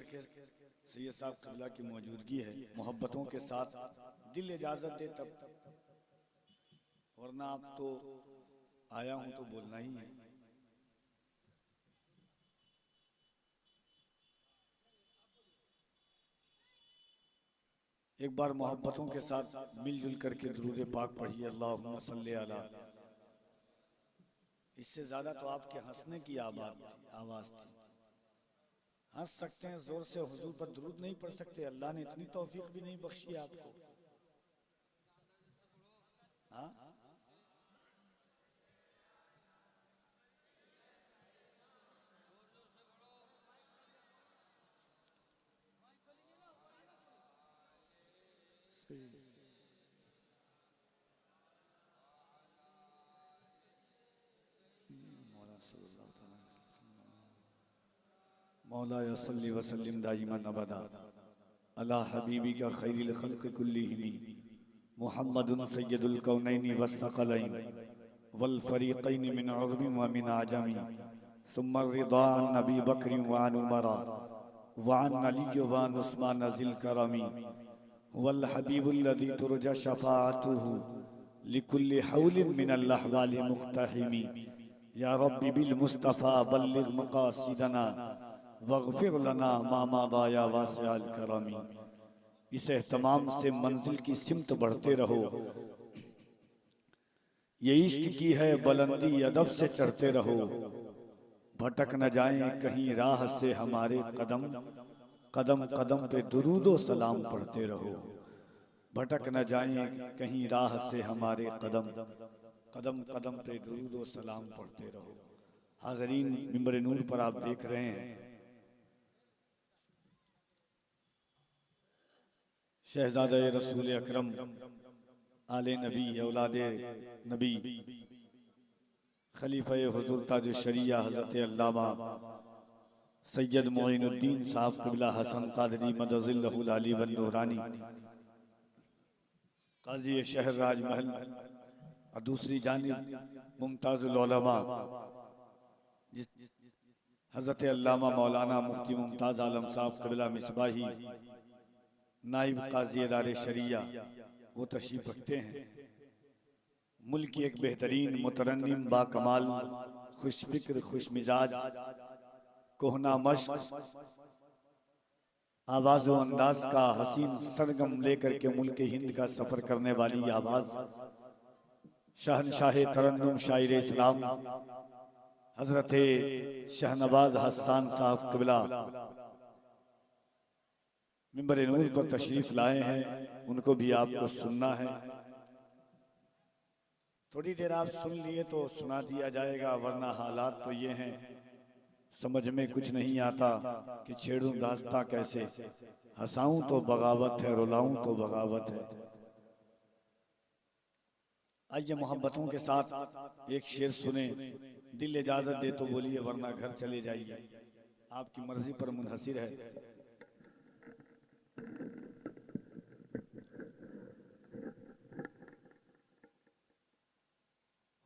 करके सैयद साहब क़िबला की मौजूदगी है, मोहब्बतों के साथ दिल इजाजत दे तब, वरना आप तो आया हूं तो बोलना ही है। एक बार मोहब्बतों के साथ मिलजुल करके दुरूद पाक पढ़िए, अल्लाहुम्मा सल्ली अला। इससे ज्यादा तो आपके हंसने की आवाज थी। हंस सकते हैं जोर से, हुजूर पर दुरूद नहीं पढ़ सकते, अल्लाह ने इतनी तौफीक भी नहीं बख्शी आपको। हाँ, मौला सल्ली व सल्लिम दाइमन अबदा अला हबीबिका खैरिल खल्क़ कुल्लिहिम मुहम्मदुन सय्यदुल कौनैनि वस्सक़लैन वल फरीक़ैन मिन उर्बि व मिन आजमी सुम्मा रिदा अन नबी बकर व अन उमर व अन अली व अन उस्मान ज़िल करमी वल हबीबुल्लज़ी तुरजा शफ़ाअतुहु लिकुल्लि हौलिन मिनल अहवालि मुक़्तहिमी या रब्बी बिल मुस्तफ़ा बल्लिग़ मक़ासिदना वग़फ़िर लना मा मादा या वासिअल करमी। इस एहतमाम से मंजिल की सिमत बढ़ते रहो, ये इश्क की है बुलंदी अदब से चढ़ते रहो, भटक न जाएं कहीं राह से हमारे कदम, कदम कदम पे दुरूदो सलाम पढ़ते रहो। भटक न जाएं कहीं राह से हमारे कदम, कदम कदम पे दुरूदो सलाम पढ़ते रहो। हाज़रीन, मिंबर नूर पर आप देख रहे हैं शहजादे रसूल अकरम आले नबी औलादे नबी खलीफा हुज़ूर ताज शरिया हज़रत अल्लामा सैयद मोइनुद्दीन साहब क़िबला हसन क़ादरी मदज़िल्लहुल आली वन नूरानी काज़ी शहर राजमहल और दूसरी जानिब मुमताज़ुल उलमा जिस हज़रत अल्लामा मौलाना मुफ्ती मुमताज़ आलम साहब क़िबला मिसबाही नाइब काज़ी अदारे शरिया वो तशरीफ़ रखते हैं। मुल्क की एक बेहतरीन मुतरन्निम बाकमाल खुश फिक्र खुश मिजाज कोहना मश्क आवाज़ व अंदाज का हसीन सरगम लेकर के मुल्क हिंद का सफ़र करने वाली आवाज़ शहनशाह तरन्नुम शायर इस्लाम हज़रत शहनवाज हसन साहब क़िबला मिंबर नूर पर तशरीफ लाए हैं, उनको भी आपको सुनना है। थोड़ी देर आप सुन लिए तो सुना दिया जाएगा, वरना हालात तो ये हैं समझ में कुछ नहीं आता कि छेड़ूं दास्तां कैसे, हंसाऊं तो बगावत है, रुलाऊं तो बगावत है। आइए मोहब्बतों के साथ एक शेर सुने, दिल इजाजत दे तो बोलिए, वरना घर चले जाइए, आपकी मर्जी पर मुनहसिर है।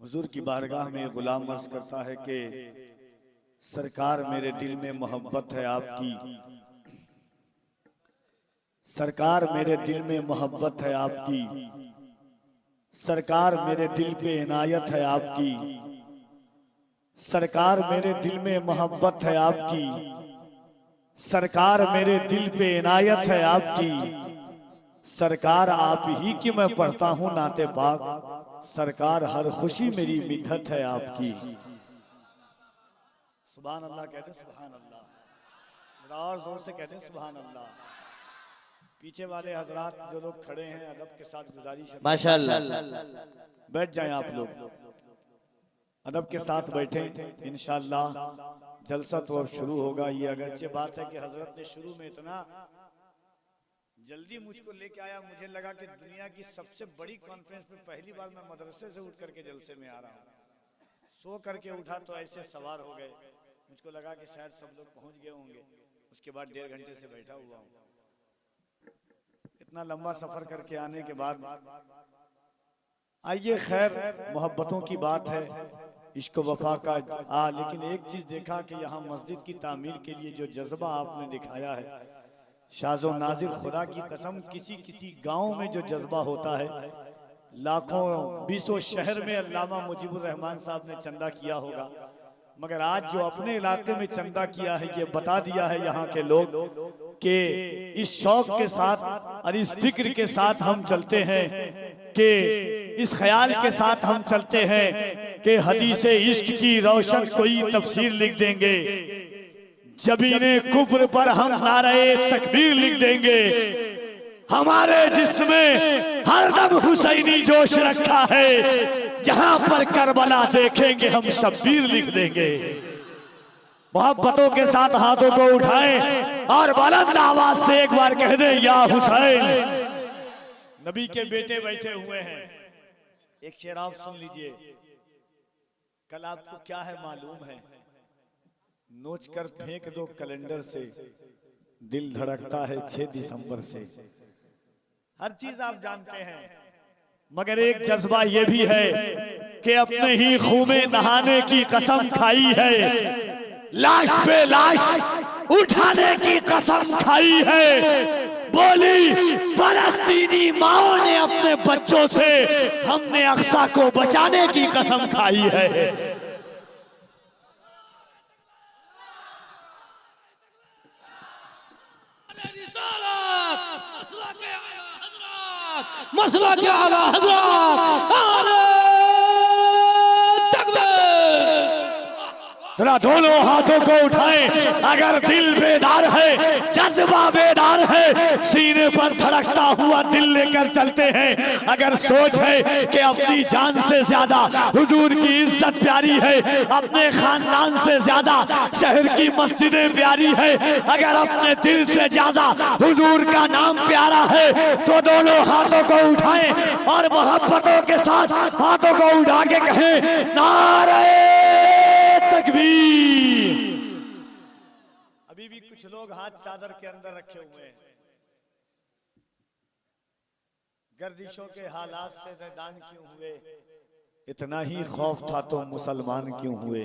हुजूर की बारगाह में गुलाम अर्ज करता है कि सरकार मेरे दिल में मोहब्बत है आपकी, सरकार मेरे दिल में मोहब्बत है आपकी, सरकार मेरे दिल पे इनायत है आपकी, सरकार मेरे दिल में मोहब्बत है आपकी, सरकार मेरे दिल पे इनायत है आपकी, सरकार आप ही की मैं पढ़ता हूँ नाते पाक, सरकार हर खुशी मेरी मिन्नत है आपकी। सुभान अल्लाह कहते, सुभान अल्लाह, जरा और जोर से कहते हैं सुभान अल्लाह। पीछे वाले हजरात जो लोग खड़े हैं, अदब के साथ गुजारिश है माशाअल्लाह बैठ जाएं आप लोग, अदब के साथ बैठें, इंशाअल्लाह जलसा तो अब शुरू होगा। ये अगरचे बात है कि हजरत ने शुरू में इतना जल्दी मुझको लेके आया, मुझे लगा कि दुनिया की सबसे बड़ी कॉन्फ्रेंस में पहली बार मैं मदरसे से उठ करके जलसे में आ रहा हूँ। सो करके उठा तो ऐसे सवार हो गए, मुझको लगा कि शायद सब लोग पहुंच गए होंगे। उसके बाद 1.5 घंटे से बैठा हुआ हूँ। इतना लंबा सफर करके आने के बाद आइए, खैर मोहब्बतों की बात है, इश्क वफा का लेकिन एक चीज देखा कि यहाँ मस्जिद की तामीर के लिए जो जज्बा आपने दिखाया है, शाज़ो नाज़िर खुदा की कसम, किसी किसी गांव में जो जज्बा होता है, लाखों बीसों शहर में अल्लामा मुजीबुर रहमान साहब ने चंदा किया होगा, मगर आज जो अपने इलाके में चंदा किया है, ये बता दिया है यहाँ के लोग कि इस शौक के साथ और इस फिक्र के साथ हम चलते हैं, कि इस ख्याल के साथ हम चलते हैं कि हदीसे इश्क की रोशन कोई तफसीर लिख देंगे, जबीने कुफ्र पर हम नारे तकबीर लिख देंगे, हमारे जिस्में हरदम हुसैनी जोश रखा है, जहां पर करबला देखेंगे हम शब्बीर लिख देंगे। मोहब्बतों के साथ हाथों को उठाएं और बुलंद आवाज से एक बार कह दे या हुसैन। नबी के बेटे बैठे हुए हैं, एक शेर आप सुन लीजिए। कल आपको क्या है मालूम है, नोच कर फेंक दो कैलेंडर से, दिल धड़कता है 6 दिसंबर से। हर चीज आप जानते हैं, मगर एक जज्बा ये भी है कि अपने ही खून में नहाने की कसम खाई है, लाश पे लाश उठाने की कसम खाई है। बोली फलस्तीनी माओ ने अपने बच्चों से, हमने अक्सा को बचाने की कसम खाई है। मसला क्या आला हजरत, जरा दोनों हाथों को उठाएं, अगर दिल बेदार है, जज्बा बेदार है, सीने पर धड़कता हुआ दिल लेकर चलते हैं। अगर सोच है कि अपनी जान से ज्यादा हुजूर की इज्जत प्यारी है, अपने खानदान से ज्यादा शहर की मस्जिदें प्यारी है, अगर अपने दिल से ज्यादा हुजूर का नाम प्यारा है, तो दोनों हाथों को उठाएं और मोहब्बतों के साथ हाथों को उठा के कहें नारे तकबीर। अभी भी कुछ लोग हाथ चादर के अंदर रखे हुए हैं। गर्दिशों के हालात से मैदान क्यों हुए, इतना ही खौफ था तो मुसलमान क्यों हुए।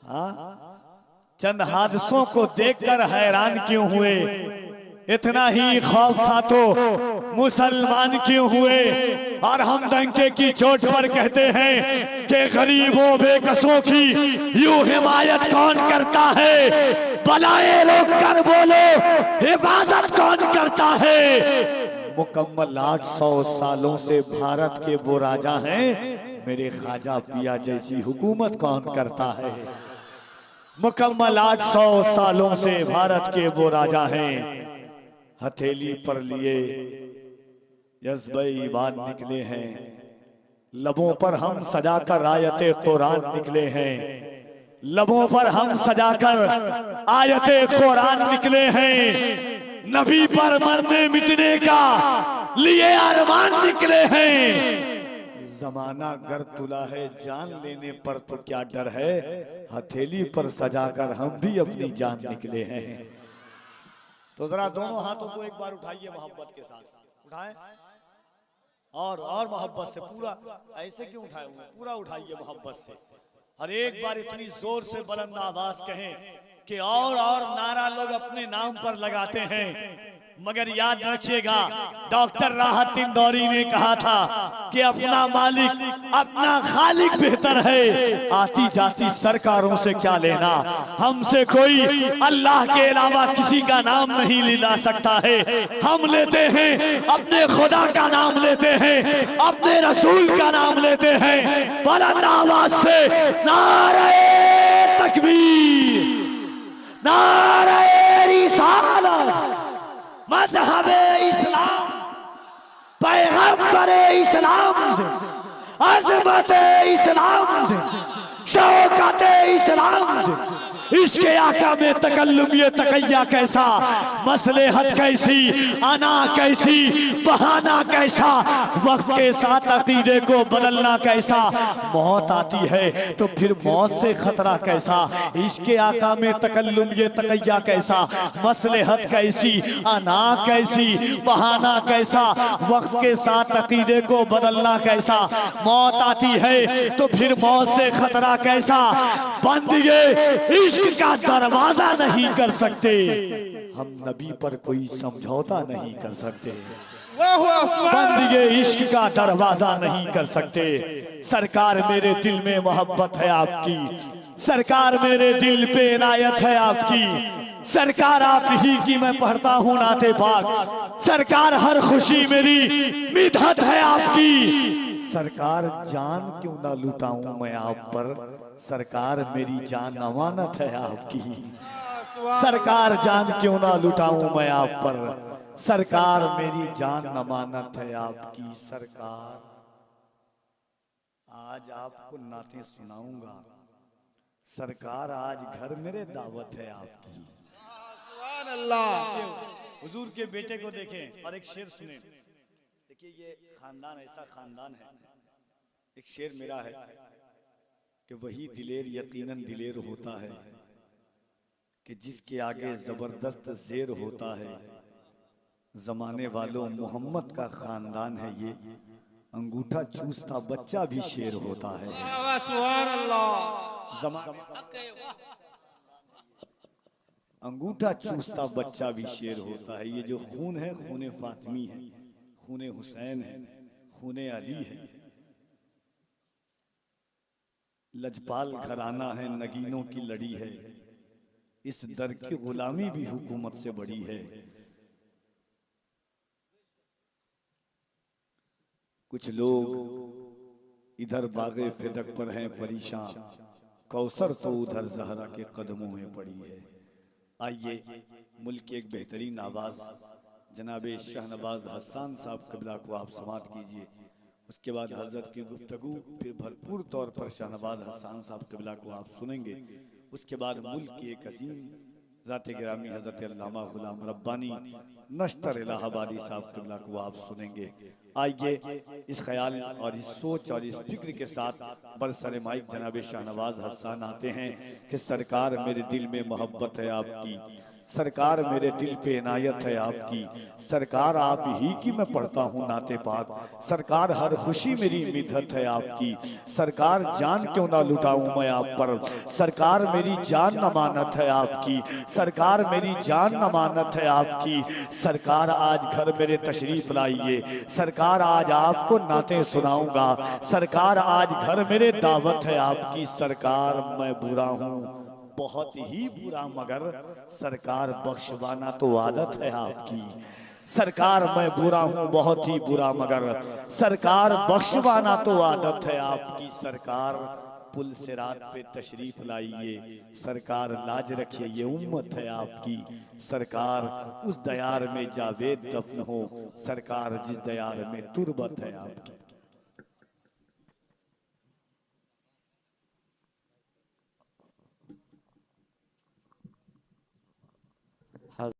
हाँ, चंद हादसों को देखकर हैरान क्यों हुए, इतना ही खौफ था तो मुसलमान क्यों हुए। और हम डंके की चोट पर कहते हैं कि गरीबों बेकसों की यूं हिमायत कौन करता है, बलाए रोक कर बोलो हिफाजत कौन करता है। मुकम्मल 800 सालों से भारत के वो राजा हैं, मेरे ख्वाजा पिया जैसी हुकूमत कौन करता है। मुकम्मल 800 सालों से भारत के वो राजा हैं, हथेली पर लिए जज्बे ईमान निकले हैं, लबों पर हम सजाकर आयते कुरान निकले हैं, लबों पर हम सजाकर आयते कुरान निकले हैं, नबी पर मरने मिटने का लिए अरमान निकले हैं। जमाना गर तुला है जान लेने पर तो क्या डर है, हथेली पर सजाकर हम भी अपनी जान निकले हैं। तो जरा दोनों हाथों को एक बार उठाइए मोहब्बत के साथ, उठाएं और मोहब्बत से, पूरा ऐसे क्यों उठाए हुए, पूरा उठाइए मोहब्बत से। और एक बार इतनी जोर से बुलंद आवाज कहें कि और नारा लोग अपने नाम पर लगाते हैं, मगर याद रखिएगा डॉक्टर राहत इंदौरी ने कहा था कि अपना मालिक अपना खालिक बेहतर है, आती जाती सरकारों से क्या लेना। हमसे कोई अल्लाह के अलावा किसी का नाम नहीं ला सकता है, हम लेते हैं अपने खुदा का नाम लेते हैं, अपने रसूल का नाम लेते हैं। बुलंद आवाज से नारे तकबीर, नारे रिसालत, मज़हबे इस्लाम, पैगम्बरे इस्लाम से, अज़मते इस्लाम से, शौकते इस्लाम से, इसके आका में तकल्लुम ये तकैया कैसा, मसलेहत कैसी, अना कैसी, बहाना कैसा, वक्त के साथ अकीदे को बदलना कैसा। मौत आती है तो फिर मौत से खतरा कैसा, इसके आका में तकल्लुम ये तकैया कैसा, मसलेहत कैसी, अना कैसी, बहाना कैसा, वक्त के साथ अकीदे को बदलना कैसा। मौत आती है तो फिर मौत से खतरा कैसा। बंदे इश्क का दरवाजा नहीं कर सकते, हम नबी पर कोई समझौता नहीं कर सकते। बंदे इश्क का दरवाजा नहीं कर सकते। सरकार मेरे दिल में मोहब्बत है आपकी, सरकार मेरे दिल पे इनायत है आपकी। सरकार आप ही की मैं पढ़ता हूँ नाते पाक, सरकार हर खुशी मेरी मिदहत है आपकी। सरकार जान क्यों ना लुटाऊं मैं आप पर, सरकार मेरी जान अमानत है आपकी। सरकार जान क्यों ना लुटाऊं मैं आप पर, सरकार मेरी जान अमानत है आपकी। सरकार आज आपको नाते सुनाऊंगा, सरकार आज घर मेरे दावत है आपकी। सुभान अल्लाह। हुजूर के बेटे को देखें और एक शेर सुने। देखिए ये खानदान ऐसा खानदान है, एक शेर मेरा है कि वही दिलेर यकीनन दिलेर होता है कि जिसके आगे जबरदस्त शेर होता है। जमाने वालों मोहम्मद का खानदान है ये, अंगूठा चूसता बच्चा भी शेर होता है। सुभान अल्लाह। अंगूठा चूसता बच्चा भी शेर होता है। ये जो खून है खून फातिमी है, खून हुसैन है, खून अली है। लजपाल घराना है, नगीनों की लड़ी है, इस दर की गुलामी भी हुकूमत से बड़ी है। कुछ लोग इधर बागे फिदक पर हैं परेशान, कौसर तो उधर जहरा के कदमों में पड़ी है। आइए मुल्क के एक बेहतरीन आवाज जनाबे शाहनवाज हसन साहब कबला को आप समात कीजिए। उसके बाद हजरत की गुफ्तगू फिर भरपूर तौर पर शाहनवाज हसन साहब कबला को आप सुनेंगे। उसके बाद मुल्क के एक अजीम ज़ाते गिरामी हजरत अल्लामा गुलाम रब्बानी नश्तर इलाहाबादी साहब कबला को आप सुनेंगे। आइए इस ख्याल और इस सोच और इस फिक्र के साथ बरसर माइक जनाब शाहनवाज हसन आते हैं कि सरकार मेरे दिल में मोहब्बत है आपकी, सरकार मेरे दिल पे इनायत है आपकी। सरकार आप ही की मैं पढ़ता हूँ नाते पाक, सरकार हर खुशी मेरी मिदहत है आपकी। सरकार जान क्यों ना लुटाऊं मैं आप पर, सरकार मेरी जान अमानत है आपकी। सरकार मेरी जान अमानत है आपकी। सरकार आज घर मेरे तशरीफ लाइए, सरकार आज आपको नाते सुनाऊंगा। सरकार आज घर मेरे दावत है आपकी। सरकार मैं बुरा हूँ बहुत ही बुरा, मगर सरकार बख्शवाना तो आदत है आपकी। सरकार मैं बुरा हूँ बहुत ही बुरा, मगर सरकार बख्शवाना तो आदत है आपकी। सरकार पुल से रात पे तशरीफ लाइए, सरकार लाज रखिए ये उम्मत है आपकी। सरकार उस दयार में जावेद दफन हो, सरकार जिस दयार में तुरबत है आपकी।